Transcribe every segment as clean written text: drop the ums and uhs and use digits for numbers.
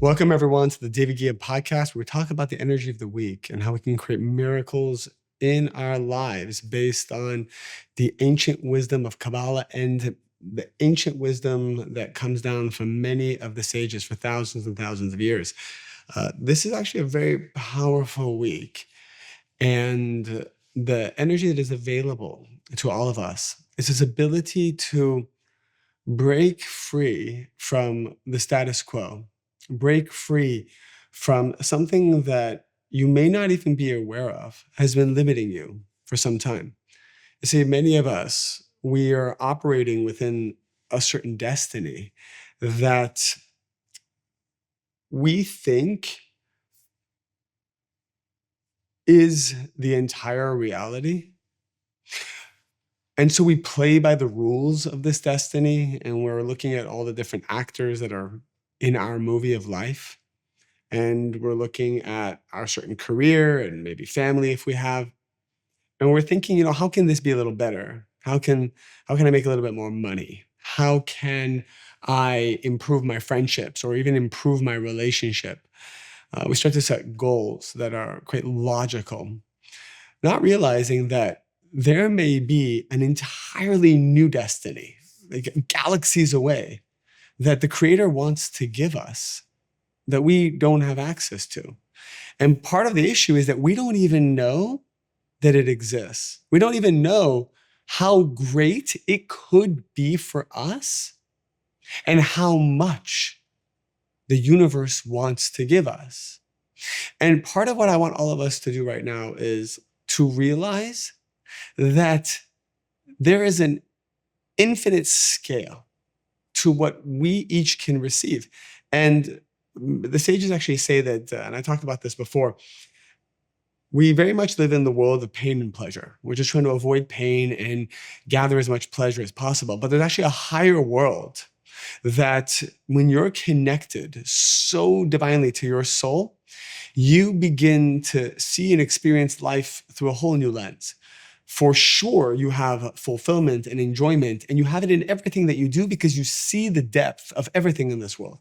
Welcome, everyone, to the David Gihyam podcast, where we talk about the energy of the week and how we can create miracles in our lives based on the ancient wisdom of Kabbalah and the ancient wisdom that comes down from many of the sages for thousands and thousands of years. This is actually a very powerful week, and the energy that is available to all of us is this ability to break free from the status quo, break free from something that you may not even be aware of has been limiting you for some time. You see, many of us, we are operating within a certain destiny that we think is the entire reality. And so we play by the rules of this destiny, and we're looking at all the different actors that are in our movie of life. And we're looking at our certain career and maybe family if we have. And we're thinking, how can this be a little better? How can I make a little bit more money? How can I improve my friendships or even improve my relationship? We start to set goals that are quite logical, not realizing that there may be an entirely new destiny, like galaxies away, that the Creator wants to give us that we don't have access to. And part of the issue is that we don't even know that it exists. We don't even know how great it could be for us and how much the universe wants to give us. And part of what I want all of us to do right now is to realize that there is an infinite scale to what we each can receive. And the sages actually say that, and I talked about this before, we very much live in the world of pain and pleasure. We're just trying to avoid pain and gather as much pleasure as possible. But there's actually a higher world that when you're connected so divinely to your soul, you begin to see and experience life through a whole new lens. For sure, you have fulfillment and enjoyment, and you have it in everything that you do because you see the depth of everything in this world.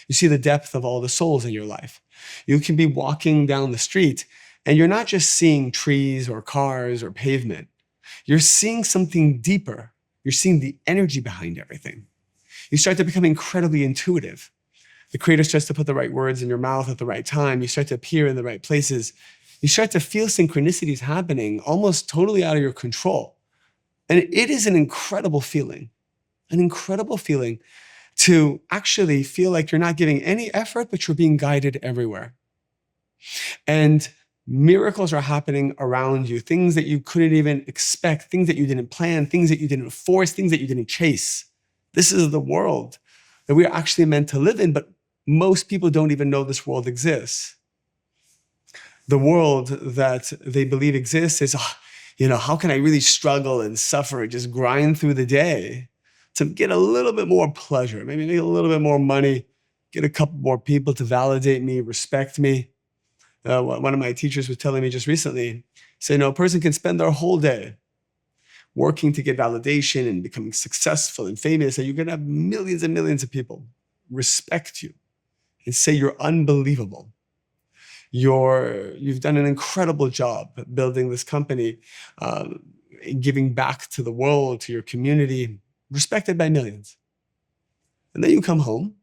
You see the depth of all the souls in your life. You can be walking down the street and you're not just seeing trees or cars or pavement. You're seeing something deeper. You're seeing the energy behind everything. You start to become incredibly intuitive. The Creator starts to put the right words in your mouth at the right time. You start to appear in the right places. You start to feel synchronicities happening almost totally out of your control. And it is an incredible feeling to actually feel like you're not giving any effort, but you're being guided everywhere. And miracles are happening around you, things that you couldn't even expect, things that you didn't plan, things that you didn't force, things that you didn't chase. This is the world that we are actually meant to live in, but most people don't even know this world exists. The world that they believe exists is, how can I really struggle and suffer and just grind through the day to get a little bit more pleasure, maybe make a little bit more money, get a couple more people to validate me, respect me. One of my teachers was telling me just recently, say, a person can spend their whole day working to get validation and becoming successful and famous, and you're going to have millions and millions of people respect you and say you're unbelievable. You've done an incredible job building this company, giving back to the world, to your community, respected by millions. And then you come home,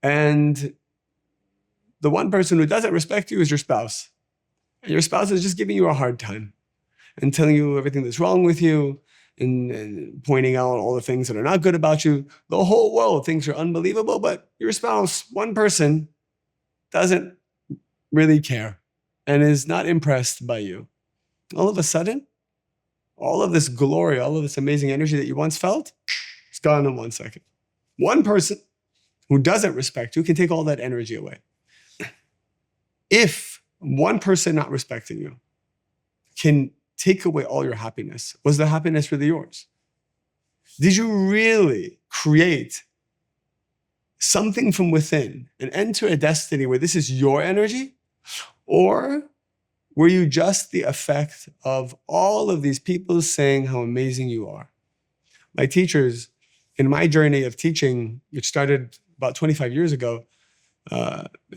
and the one person who doesn't respect you is your spouse. And your spouse is just giving you a hard time and telling you everything that's wrong with you and pointing out all the things that are not good about you. The whole world thinks you're unbelievable, but your spouse, one person, doesn't really care and is not impressed by you. All of a sudden, all of this glory, all of this amazing energy that you once felt, it's gone in 1 second. One person who doesn't respect you can take all that energy away. If one person not respecting you can take away all your happiness, was the happiness really yours? Did you really create something from within and enter a destiny where this is your energy? Or were you just the effect of all of these people saying how amazing you are? My teachers, in my journey of teaching, which started about 25 years ago,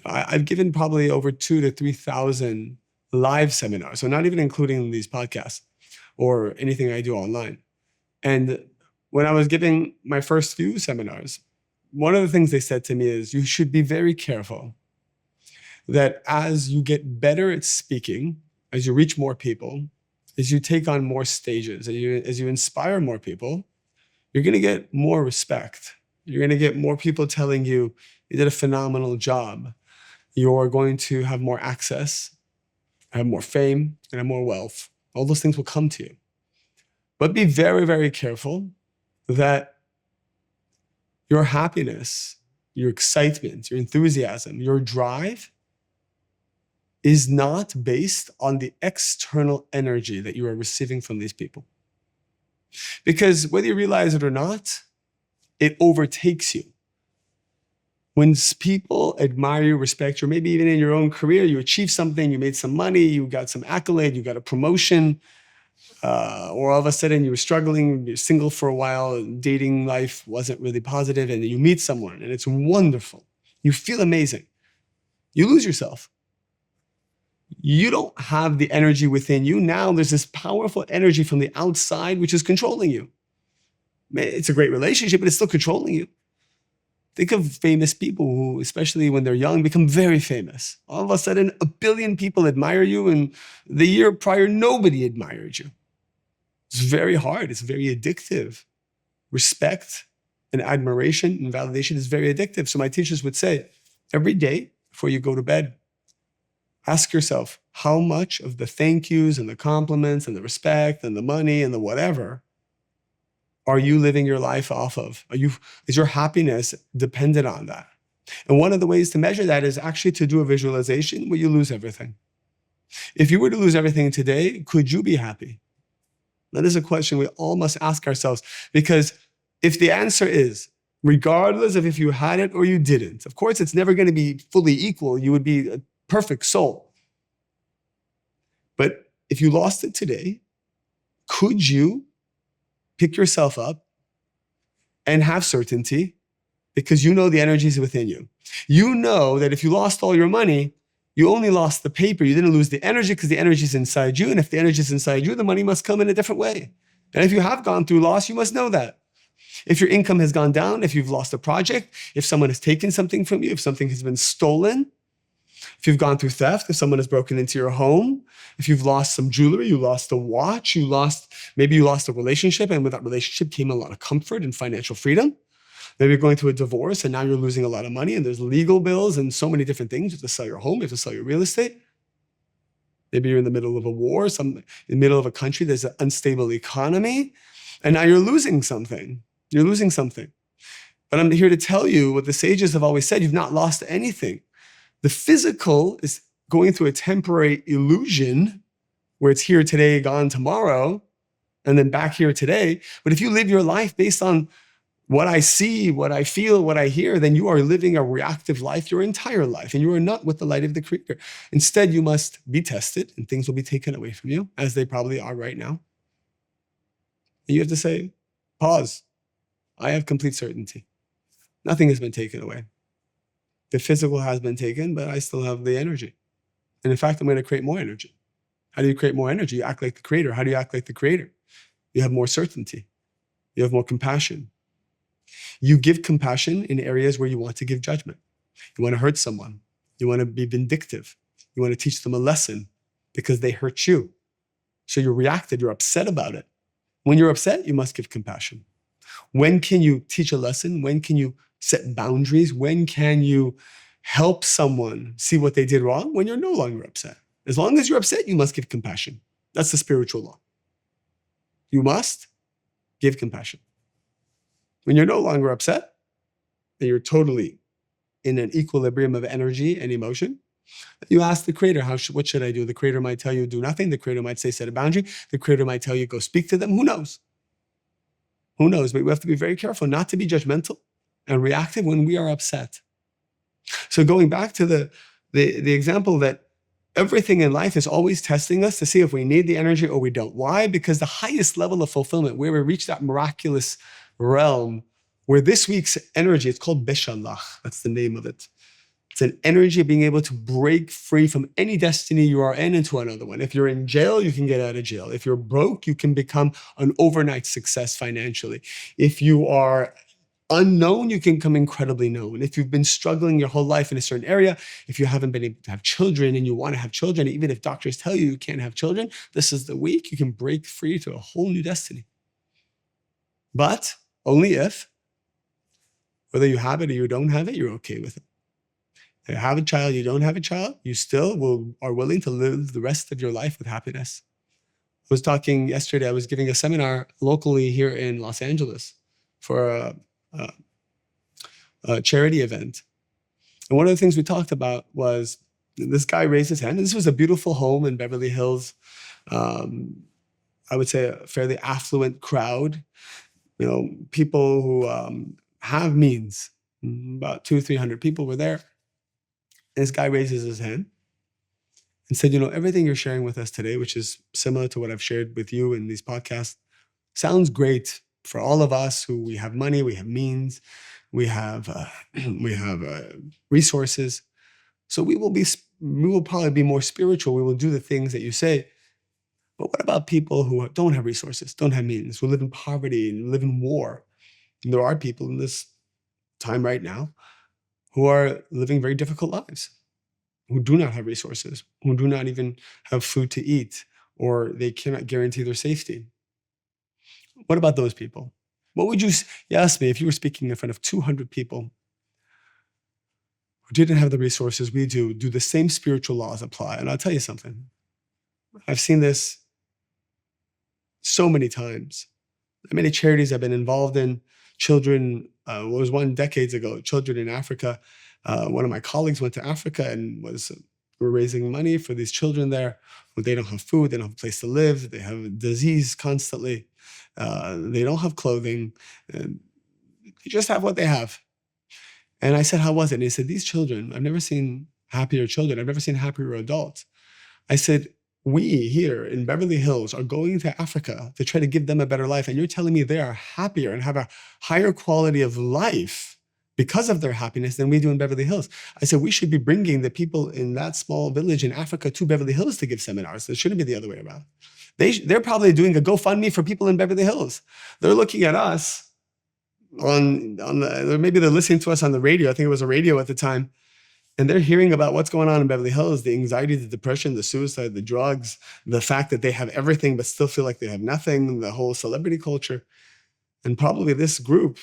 I've given probably over 2,000 to 3,000 live seminars, so not even including these podcasts or anything I do online. And when I was giving my first few seminars, one of the things they said to me is, you should be very careful that as you get better at speaking, as you reach more people, as you take on more stages, as you inspire more people, you're going to get more respect. You're going to get more people telling you, you did a phenomenal job. You're going to have more access, have more fame, and have more wealth. All those things will come to you. But be very, very careful that your happiness, your excitement, your enthusiasm, your drive is not based on the external energy that you are receiving from these people. Because whether you realize it or not, it overtakes you. When people admire you, respect you, or maybe even in your own career, you achieve something, you made some money, you got some accolade, you got a promotion, or all of a sudden you were struggling, you're single for a while, dating life wasn't really positive, and you meet someone and it's wonderful. You feel amazing. You lose yourself. You don't have the energy within you. Now there's this powerful energy from the outside which is controlling you. It's a great relationship, but it's still controlling you. Think of famous people who, especially when they're young, become very famous. All of a sudden, 1 billion people admire you, and the year prior, nobody admired you. It's very hard. It's very addictive. Respect and admiration and validation is very addictive. So my teachers would say, every day before you go to bed, ask yourself, how much of the thank yous and the compliments and the respect and the money and the whatever are you living your life off of? Is your happiness dependent on that? And one of the ways to measure that is actually to do a visualization where you lose everything. If you were to lose everything today, could you be happy? That is a question we all must ask ourselves, because if the answer is, regardless of if you had it or you didn't, of course, it's never going to be fully equal. You would be a perfect soul. But if you lost it today, could you pick yourself up and have certainty, because you know the energy is within you. You know that if you lost all your money, you only lost the paper. You didn't lose the energy, because the energy is inside you. And if the energy is inside you, the money must come in a different way. And if you have gone through loss, you must know that. If your income has gone down, if you've lost a project, if someone has taken something from you, if something has been stolen, if you've gone through theft, if someone has broken into your home, if you've lost some jewelry, you lost a watch, maybe you lost a relationship, and with that relationship came a lot of comfort and financial freedom. Maybe you're going through a divorce and now you're losing a lot of money, and there's legal bills and so many different things. You have to sell your home, you have to sell your real estate. Maybe you're in the middle of a war, in the middle of a country, there's an unstable economy, and now you're losing something. You're losing something. But I'm here to tell you what the sages have always said: you've not lost anything. The physical is going through a temporary illusion where it's here today, gone tomorrow, and then back here today. But if you live your life based on what I see, what I feel, what I hear, then you are living a reactive life your entire life, and you are not with the light of the Creator. Instead, you must be tested, and things will be taken away from you, as they probably are right now. And you have to say, pause. I have complete certainty. Nothing has been taken away. The physical has been taken, but I still have the energy. And in fact, I'm going to create more energy. How do you create more energy? You act like the Creator. How do you act like the Creator? You have more certainty. You have more compassion. You give compassion in areas where you want to give judgment. You want to hurt someone. You want to be vindictive. You want to teach them a lesson because they hurt you. So you're reactive. You're upset about it. When you're upset, you must give compassion. When can you teach a lesson? When can you set boundaries? When can you help someone see what they did wrong? When you're no longer upset. As long as you're upset, you must give compassion. That's the spiritual law. You must give compassion. When you're no longer upset, and you're totally in an equilibrium of energy and emotion, you ask the Creator, what should I do? The Creator might tell you, do nothing. The Creator might say, set a boundary. The Creator might tell you, go speak to them. Who knows? Who knows? But we have to be very careful not to be judgmental and reactive when we are upset. So going back to the example that everything in life is always testing us to see if we need the energy or we don't. Why? Because the highest level of fulfillment, where we reach that miraculous realm, where this week's energy, it's called Bishalach. That's the name of it. It's an energy of being able to break free from any destiny you are in into another one. If you're in jail, you can get out of jail. If you're broke, you can become an overnight success financially. If you are unknown, you can become incredibly known. If you've been struggling your whole life in a certain area, if you haven't been able to have children and you want to have children, even if doctors tell you you can't have children, this is the week you can break free to a whole new destiny. But only if, whether you have it or you don't have it, you're okay with it. You have a child, you don't have a child, you still are willing to live the rest of your life with happiness. I was talking yesterday, I was giving a seminar locally here in Los Angeles for a charity event. And one of the things we talked about was this guy raised his hand. And this was a beautiful home in Beverly Hills. I would say a fairly affluent crowd, people who have means. About 200-300 people were there. And this guy raises his hand and said, everything you're sharing with us today, which is similar to what I've shared with you in these podcasts, sounds great for all of us who we have money, we have means, we have resources. So we will probably be more spiritual. We will do the things that you say. But what about people who don't have resources, don't have means, who live in poverty and live in war? And there are people in this time right now who are living very difficult lives, who do not have resources, who do not even have food to eat, or they cannot guarantee their safety. What about those people? What would you ask me if you were speaking in front of 200 people who didn't have the resources we do the same spiritual laws apply? And I'll tell you something. I've seen this so many times. Many charities I've been involved in, children, was one decades ago, children in Africa. One of my colleagues went to Africa and we're raising money for these children there. They don't have food, they don't have a place to live, they have disease constantly, they don't have clothing, and they just have what they have. And I said, how was it? And he said, these children, I've never seen happier children, I've never seen happier adults. I said, we here in Beverly Hills are going to Africa to try to give them a better life. And you're telling me they are happier and have a higher quality of life because of their happiness than we do in Beverly Hills. I said, we should be bringing the people in that small village in Africa to Beverly Hills to give seminars. It shouldn't be the other way around. They're probably doing a GoFundMe for people in Beverly Hills. They're looking at us maybe they're listening to us on the radio. I think it was a radio at the time. And they're hearing about what's going on in Beverly Hills, the anxiety, the depression, the suicide, the drugs, the fact that they have everything but still feel like they have nothing, the whole celebrity culture. And probably this group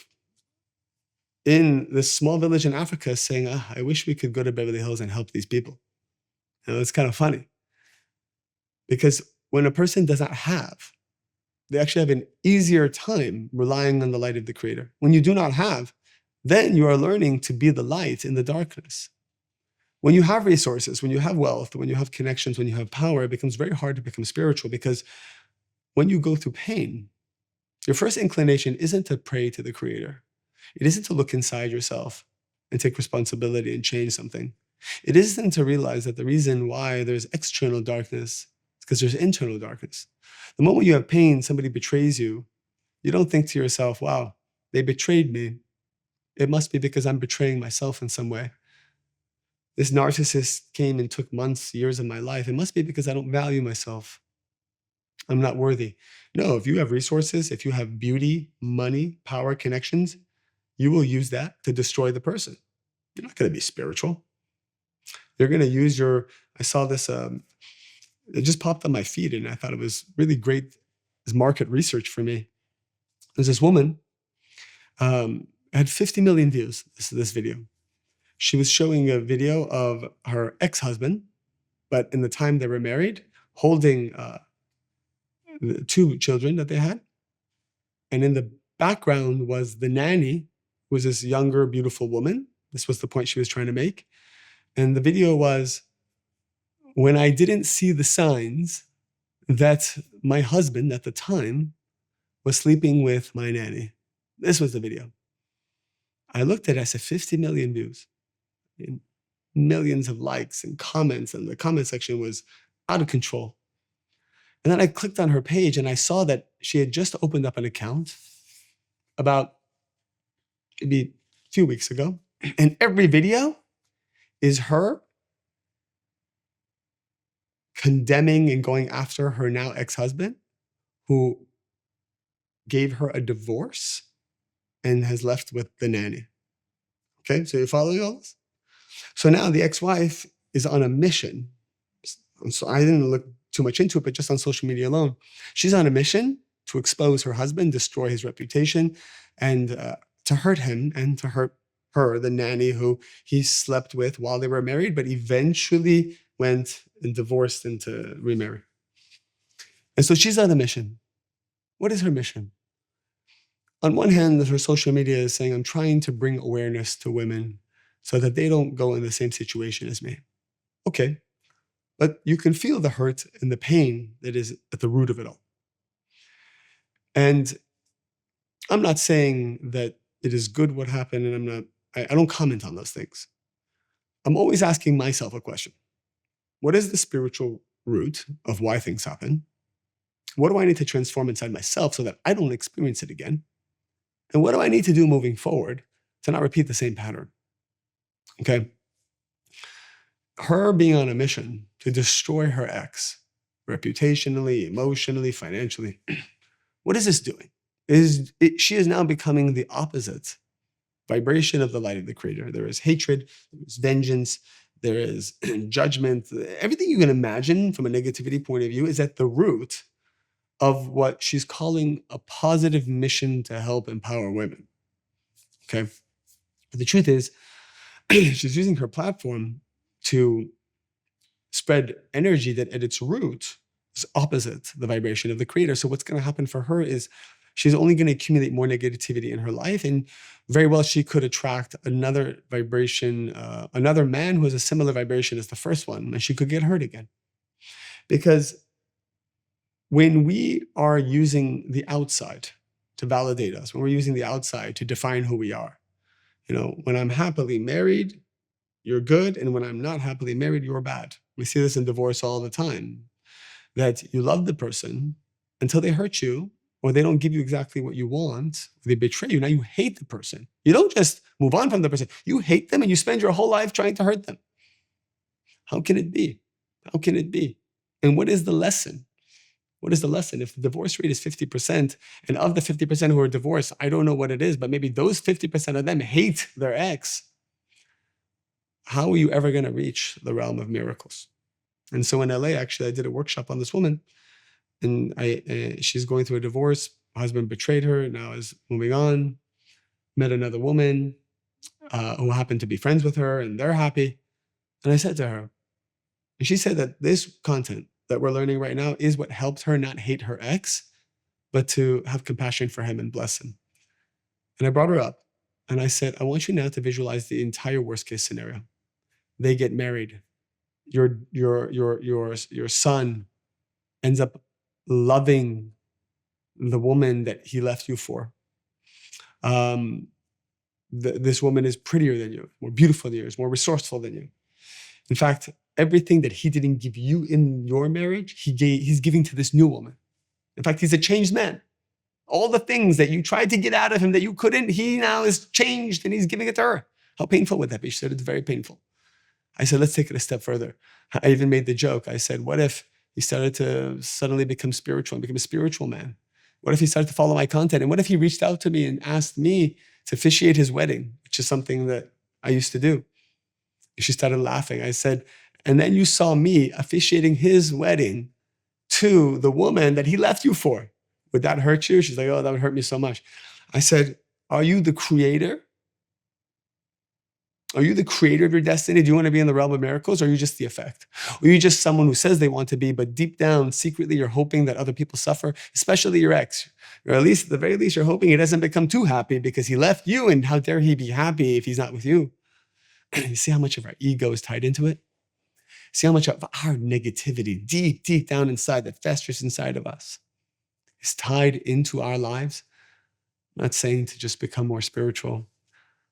in this small village in Africa is saying, I wish we could go to Beverly Hills and help these people. It's kind of funny. Because when a person does not have, they actually have an easier time relying on the light of the Creator. When you do not have, then you are learning to be the light in the darkness. When you have resources, when you have wealth, when you have connections, when you have power, it becomes very hard to become spiritual, because when you go through pain, your first inclination isn't to pray to the Creator. It isn't to look inside yourself and take responsibility and change something. It isn't to realize that the reason why there's external darkness is because there's internal darkness. The moment you have pain, somebody betrays you, you don't think to yourself, wow, they betrayed me. It must be because I'm betraying myself in some way. This narcissist came and took months, years of my life. It must be because I don't value myself. I'm not worthy. No, if you have resources, if you have beauty, money, power, connections, you will use that to destroy the person. You're not going to be spiritual. You're going to use I saw this, it just popped on my feed and I thought it was really great as market research for me. There's this woman, had 50 million views, this video. She was showing a video of her ex-husband, but in the time they were married, holding the 2 children that they had. And in the background was the nanny, who was this younger, beautiful woman. This was the point she was trying to make. And the video was, when I didn't see the signs that my husband at the time was sleeping with my nanny. This was the video. I looked at it, I said 50 million views. And millions of likes and comments, and the comment section was out of control. And then I clicked on her page and I saw that she had just opened up an account about maybe a few weeks ago. And every video is her condemning and going after her now ex-husband who gave her a divorce and has left with the nanny. Okay, so you're following all this? So now the ex-wife is on a mission. So I didn't look too much into it, but just on social media alone, she's on a mission to expose her husband, destroy his reputation, and to hurt him and to hurt her, the nanny who he slept with while they were married, but eventually went and divorced and to remarry. And so she's on a mission. What is her mission? On one hand, her social media is saying, I'm trying to bring awareness to women so that they don't go in the same situation as me. Okay, but you can feel the hurt and the pain that is at the root of it all. And I'm not saying that it is good what happened, and I don't comment on those things. I'm always asking myself a question. What is the spiritual root of why things happen? What do I need to transform inside myself so that I don't experience it again? And what do I need to do moving forward to not repeat the same pattern? Okay. Her being on a mission to destroy her ex, reputationally, emotionally, financially, what is this doing? She is now becoming the opposite vibration of the light of the creator. There is hatred, there is vengeance, there is judgment. Everything you can imagine from a negativity point of view is at the root of what she's calling a positive mission to help empower women. Okay. But the truth is, she's using her platform to spread energy that at its root is opposite the vibration of the creator. So what's going to happen for her is she's only going to accumulate more negativity in her life. And very well, she could attract another vibration, another man who has a similar vibration as the first one, and she could get hurt again. Because when we are using the outside to validate us, when we're using the outside to define who we are, when I'm happily married, you're good. And when I'm not happily married, you're bad. We see this in divorce all the time, that you love the person until they hurt you or they don't give you exactly what you want, or they betray you. Now you hate the person. You don't just move on from the person. You hate them and you spend your whole life trying to hurt them. How can it be? How can it be? And what is the lesson? What is the lesson? If the divorce rate is 50%, and of the 50% who are divorced, I don't know what it is, but maybe those 50% of them hate their ex, how are you ever going to reach the realm of miracles? And so in LA, actually, I did a workshop on this woman, and she's going through a divorce. Her husband betrayed her, now is moving on, met another woman who happened to be friends with her, and they're happy. And I said to her, and she said that this content that we're learning right now is what helped her not hate her ex, but to have compassion for him and bless him. And I brought her up and I said, I want you now to visualize the entire worst case scenario. They get married. Your son ends up loving the woman that he left you for. This woman is prettier than you, more beautiful than you, more resourceful than you. In fact, everything that he didn't give you in your marriage, he's giving to this new woman. In fact, he's a changed man. All the things that you tried to get out of him that you couldn't, he now is changed and he's giving it to her. How painful would that be? She said, it's very painful. I said, let's take it a step further. I even made the joke. I said, what if he started to suddenly become spiritual and become a spiritual man? What if he started to follow my content? And what if he reached out to me and asked me to officiate his wedding, which is something that I used to do? And she started laughing. I said, and then you saw me officiating his wedding to the woman that he left you for. Would that hurt you? She's like, oh, that would hurt me so much. I said, are you the creator? Are you the creator of your destiny? Do you want to be in the realm of miracles? Or are you just the effect? Or are you just someone who says they want to be, but deep down, secretly, you're hoping that other people suffer, especially your ex? Or at least, at the very least, you're hoping he doesn't become too happy because he left you, and how dare he be happy if he's not with you? You see how much of our ego is tied into it? See how much of our negativity deep, deep down inside that festers inside of us is tied into our lives? I'm not saying to just become more spiritual.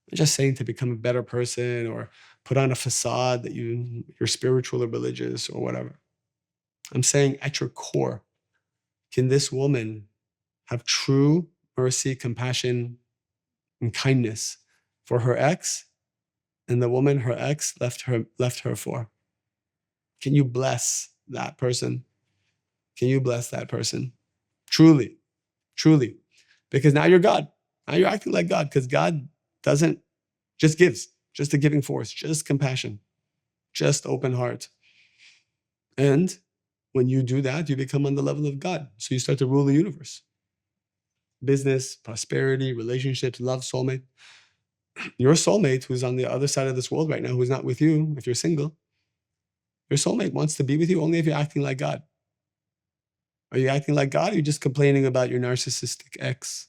I'm just saying to become a better person or put on a facade that you're spiritual or religious or whatever. I'm saying at your core, can this woman have true mercy, compassion, and kindness for her ex and the woman her ex left her for. Can you bless that person? Can you bless that person? Truly, truly. Because now you're God. Now you're acting like God, because God doesn't just gives, just a giving force, just compassion, just open heart. And when you do that, you become on the level of God. So you start to rule the universe. Business, prosperity, relationships, love, soulmate. Your soulmate who's on the other side of this world right now, who's not with you, if you're single, your soulmate wants to be with you only if you're acting like God. Are you acting like God, or are you just complaining about your narcissistic ex?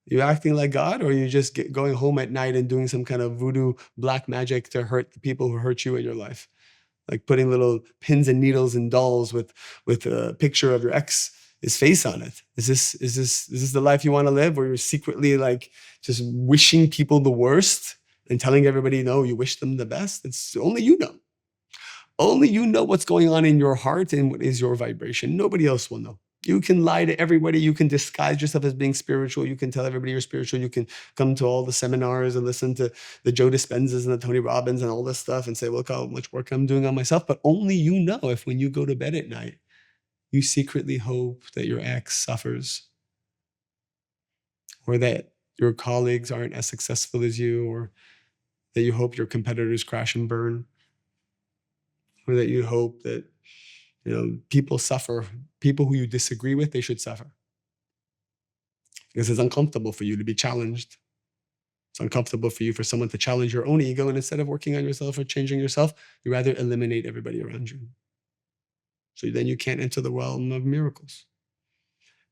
Are you acting like God, or are you just going home at night and doing some kind of voodoo black magic to hurt the people who hurt you in your life? Like putting little pins and needles and dolls with a picture of your ex, his face on it. Is this the life you want to live, where you're secretly like just wishing people the worst and telling everybody no, you wish them the best? It's only you know. Only you know what's going on in your heart and what is your vibration. Nobody else will know. You can lie to everybody. You can disguise yourself as being spiritual. You can tell everybody you're spiritual. You can come to all the seminars and listen to the Joe Dispenzas and the Tony Robbins and all this stuff and say, look how much work I'm doing on myself. But only you know if when you go to bed at night, you secretly hope that your ex suffers, or that your colleagues aren't as successful as you, or that you hope your competitors crash and burn, or that you hope that people suffer. People who you disagree with, they should suffer. Because it's uncomfortable for you to be challenged. It's uncomfortable for you for someone to challenge your own ego, and instead of working on yourself or changing yourself, you rather eliminate everybody around you. So then you can't enter the realm of miracles.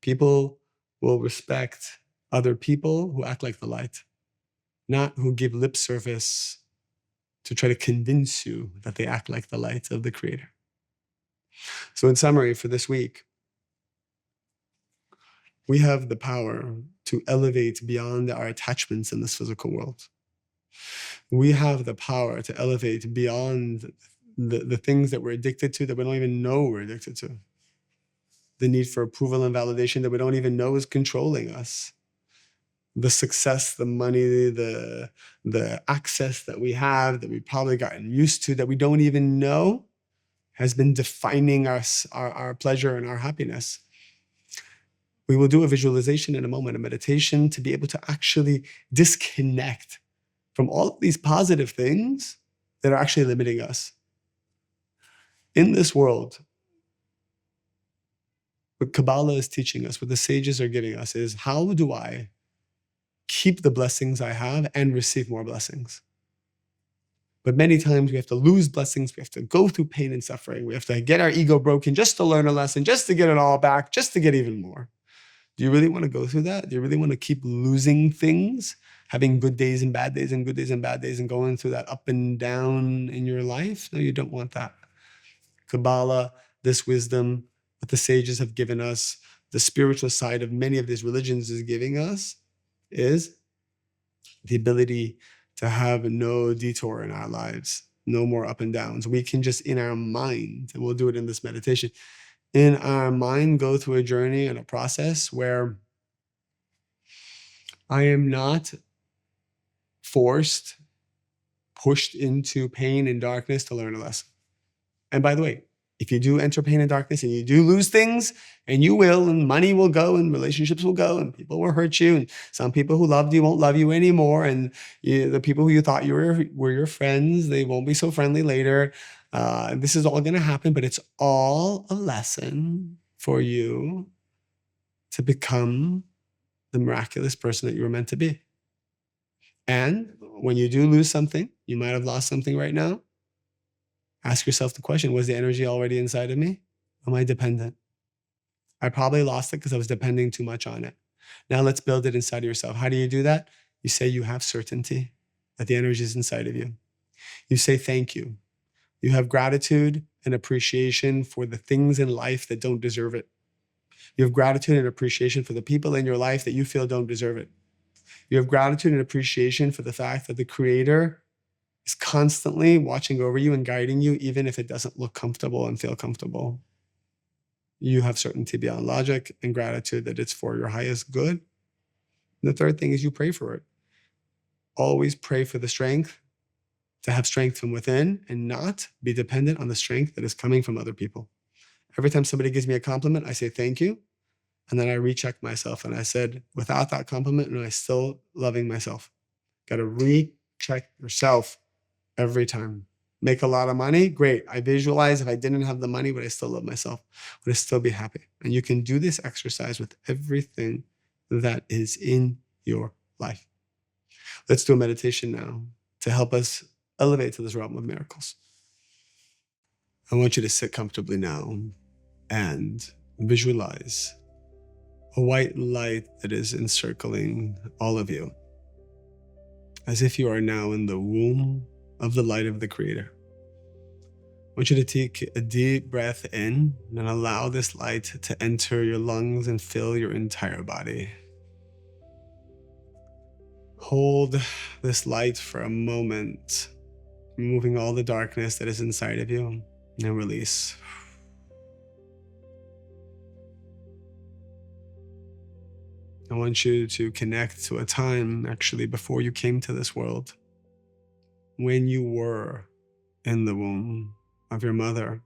People will respect other people who act like the light, not who give lip service to try to convince you that they act like the light of the Creator. So in summary for this week, we have the power to elevate beyond our attachments in this physical world. We have the power to elevate beyond the things that we're addicted to that we don't even know we're addicted to. The need for approval and validation that we don't even know is controlling us. The success, the money, the access that we have that we've probably gotten used to that we don't even know has been defining us, our pleasure and our happiness. We will do a visualization in a moment, a meditation, to be able to actually disconnect from all of these positive things that are actually limiting us. In this world, what Kabbalah is teaching us, what the sages are giving us, is how do I keep the blessings I have and receive more blessings? But many times we have to lose blessings. We have to go through pain and suffering. We have to get our ego broken just to learn a lesson, just to get it all back, just to get even more. Do you really want to go through that? Do you really want to keep losing things, having good days and bad days and good days and bad days and going through that up and down in your life? No, you don't want that. Kabbalah, this wisdom, what the sages have given us, the spiritual side of many of these religions is giving us, is the ability to have no detour in our lives, no more up and downs. We can just, in our mind, and we'll do it in this meditation, in our mind, go through a journey and a process where I am not forced, pushed into pain and darkness to learn a lesson. And by the way, if you do enter pain and darkness and you do lose things, and you will, and money will go, and relationships will go, and people will hurt you, and some people who loved you won't love you anymore, and the people who you thought were your friends, they won't be so friendly later. This is all going to happen, but it's all a lesson for you to become the miraculous person that you were meant to be. And when you do lose something, you might have lost something right now. Ask yourself the question, was the energy already inside of me? Am I dependent? I probably lost it because I was depending too much on it. Now let's build it inside of yourself. How do you do that? You say you have certainty that the energy is inside of you. You say thank you. You have gratitude and appreciation for the things in life that don't deserve it. You have gratitude and appreciation for the people in your life that you feel don't deserve it. You have gratitude and appreciation for the fact that the Creator is constantly watching over you and guiding you, even if it doesn't look comfortable and feel comfortable. You have certainty beyond logic and gratitude that it's for your highest good. And the third thing is you pray for it. Always pray for the strength to have strength from within and not be dependent on the strength that is coming from other people. Every time somebody gives me a compliment, I say thank you. And then I recheck myself and I said, without that compliment, am I still loving myself? Got to recheck yourself every time. Make a lot of money? Great. I visualize if I didn't have the money, would I still love myself? Would I still be happy? And you can do this exercise with everything that is in your life. Let's do a meditation now to help us elevate to this realm of miracles. I want you to sit comfortably now and visualize a white light that is encircling all of you, as if you are now in the womb of the light of the Creator. I want you to take a deep breath in and allow this light to enter your lungs and fill your entire body. Hold this light for a moment, removing all the darkness that is inside of you, and release. I want you to connect to a time actually before you came to this world, when you were in the womb of your mother.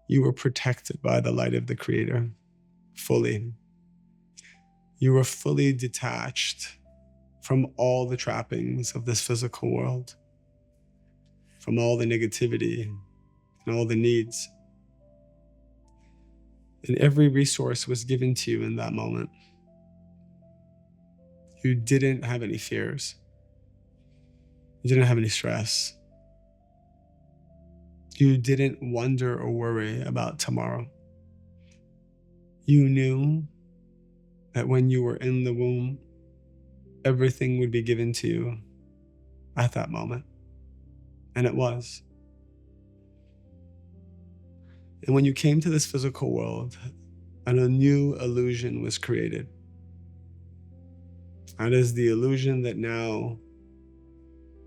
You were protected by the light of the Creator fully. You were fully detached from all the trappings of this physical world, from all the negativity and all the needs. And every resource was given to you in that moment. You didn't have any fears. You didn't have any stress. You didn't wonder or worry about tomorrow. You knew that when you were in the womb, everything would be given to you at that moment. And it was. And when you came to this physical world, a new illusion was created. That is the illusion that now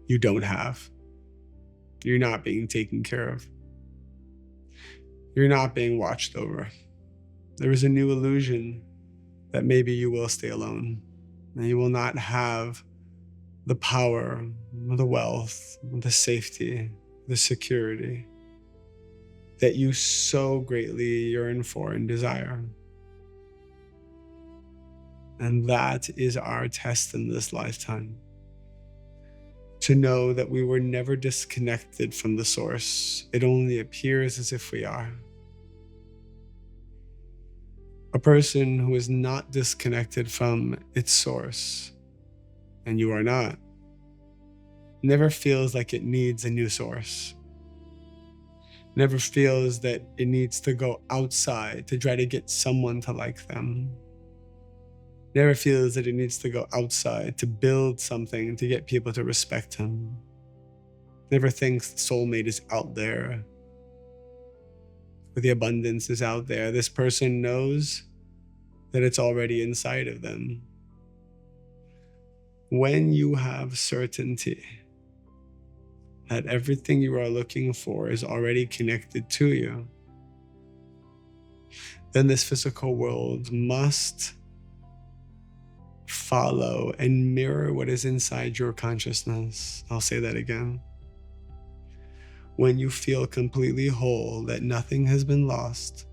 you don't have. You're not being taken care of. You're not being watched over. There is a new illusion that maybe you will stay alone, and you will not have the power, the wealth, the safety, the security that you so greatly yearn for and desire. And that is our test in this lifetime. To know that we were never disconnected from the source. It only appears as if we are. A person who is not disconnected from its source, and you are not, never feels like it needs a new source. Never feels that it needs to go outside to try to get someone to like them. Never feels that it needs to go outside to build something to get people to respect him. Never thinks the soulmate is out there, or the abundance is out there. This person knows that it's already inside of them. When you have certainty that everything you are looking for is already connected to you, then this physical world must follow and mirror what is inside your consciousness. I'll say that again. When you feel completely whole, that nothing has been lost,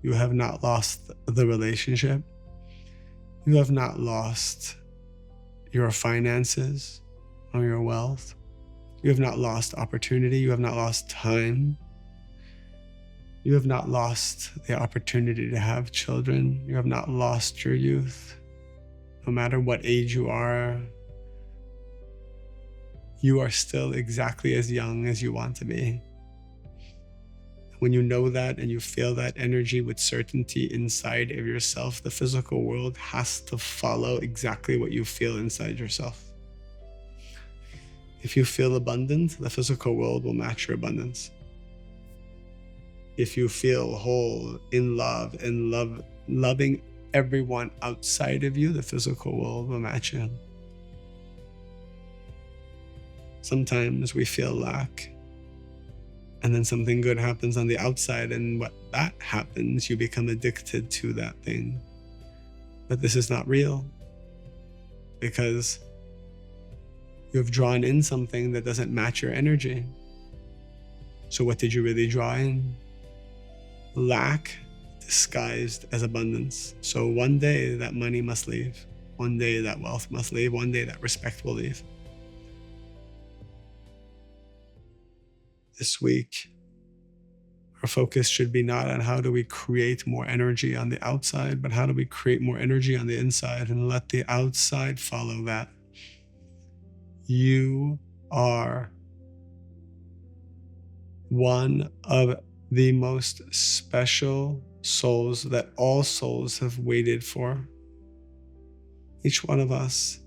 you have not lost the relationship, you have not lost your finances or your wealth, you have not lost opportunity, you have not lost time, you have not lost the opportunity to have children, you have not lost your youth. No matter what age you are still exactly as young as you want to be. When you know that and you feel that energy with certainty inside of yourself, the physical world has to follow exactly what you feel inside yourself. If you feel abundant, the physical world will match your abundance. If you feel whole, in love, and loving everyone outside of you, the physical world will match you. Sometimes we feel lack, and then something good happens on the outside, and what that happens, you become addicted to that thing. But this is not real, because You have drawn in something that doesn't match your energy. So what did you really draw in? Lack disguised as abundance. So one day that money must leave. One day that wealth must leave. One day that respect will leave. This week, our focus should be not on how do we create more energy on the outside, but how do we create more energy on the inside and let the outside follow that. You are one of the most special souls that all souls have waited for. Each one of us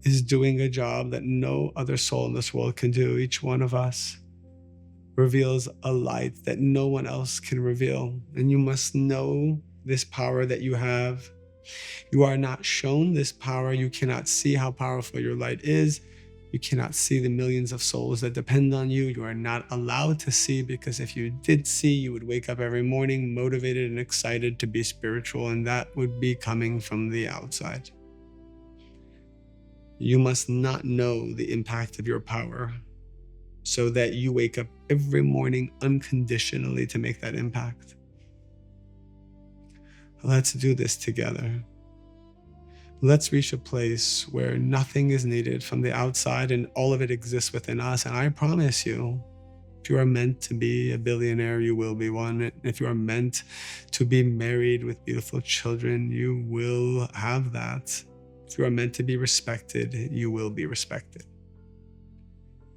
is doing a job that no other soul in this world can do. Each one of us reveals a light that no one else can reveal. And you must know this power that you have. You are not shown this power. You cannot see how powerful your light is. You cannot see the millions of souls that depend on you. You are not allowed to see, because if you did see, you would wake up every morning motivated and excited to be spiritual, and that would be coming from the outside. You must not know the impact of your power so that you wake up every morning unconditionally to make that impact. Let's do this together. Let's reach a place where nothing is needed from the outside and all of it exists within us. And I promise you, if you are meant to be a billionaire, you will be one. If you are meant to be married with beautiful children, you will have that. If you are meant to be respected, you will be respected.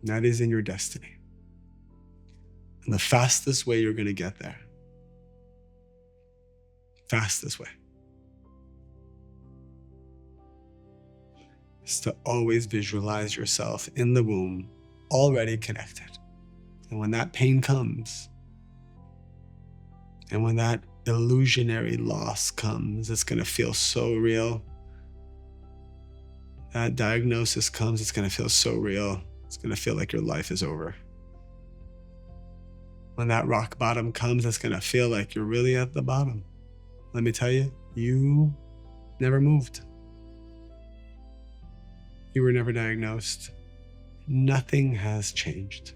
And that is in your destiny. And the fastest way you're going to get there, fastest way, is to always visualize yourself in the womb, already connected. And when that pain comes, and when that illusionary loss comes, it's going to feel so real. That diagnosis comes, it's going to feel so real. It's going to feel like your life is over. When that rock bottom comes, it's going to feel like you're really at the bottom. Let me tell you, you never moved. You were never diagnosed. Nothing has changed.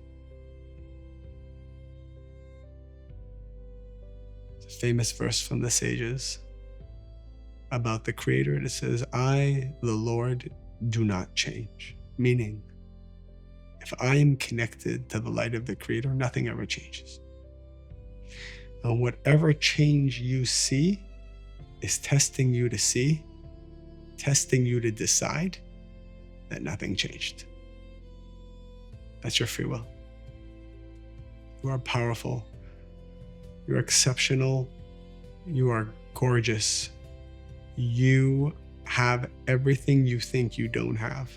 It's a famous verse from the sages about the Creator. It says, I, the Lord, do not change. Meaning, if I am connected to the light of the Creator, nothing ever changes. And whatever change you see is testing you to see, testing you to decide that nothing changed. That's your free will. You are powerful. You're exceptional. You are gorgeous. You have everything you think you don't have.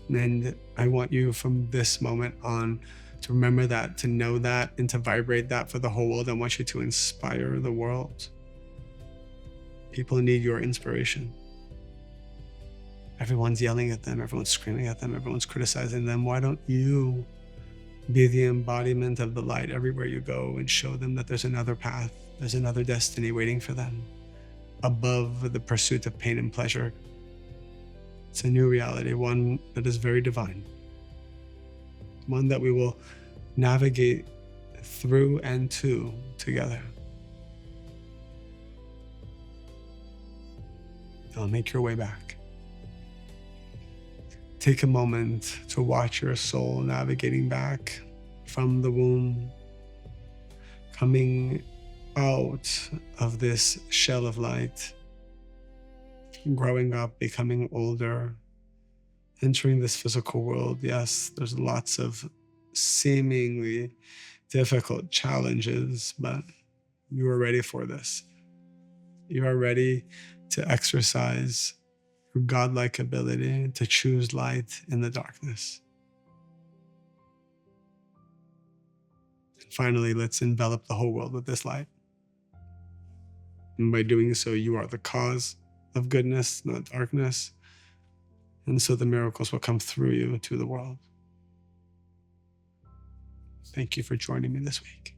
And I want you from this moment on to remember that, to know that, and to vibrate that for the whole world. I want you to inspire the world. People need your inspiration. Everyone's yelling at them, everyone's screaming at them, everyone's criticizing them. Why don't you be the embodiment of the light everywhere you go and show them that there's another path, there's another destiny waiting for them, above the pursuit of pain and pleasure. It's a new reality, one that is very divine, one that we will navigate through and to together. Now make your way back. Take a moment to watch your soul navigating back from the womb, coming out of this shell of light, growing up, becoming older, entering this physical world. Yes, there's lots of seemingly difficult challenges, but you are ready for this. You are ready to exercise your godlike ability to choose light in the darkness. Finally, let's envelop the whole world with this light. And by doing so, you are the cause of goodness, not darkness. And so the miracles will come through you to the world. Thank you for joining me this week.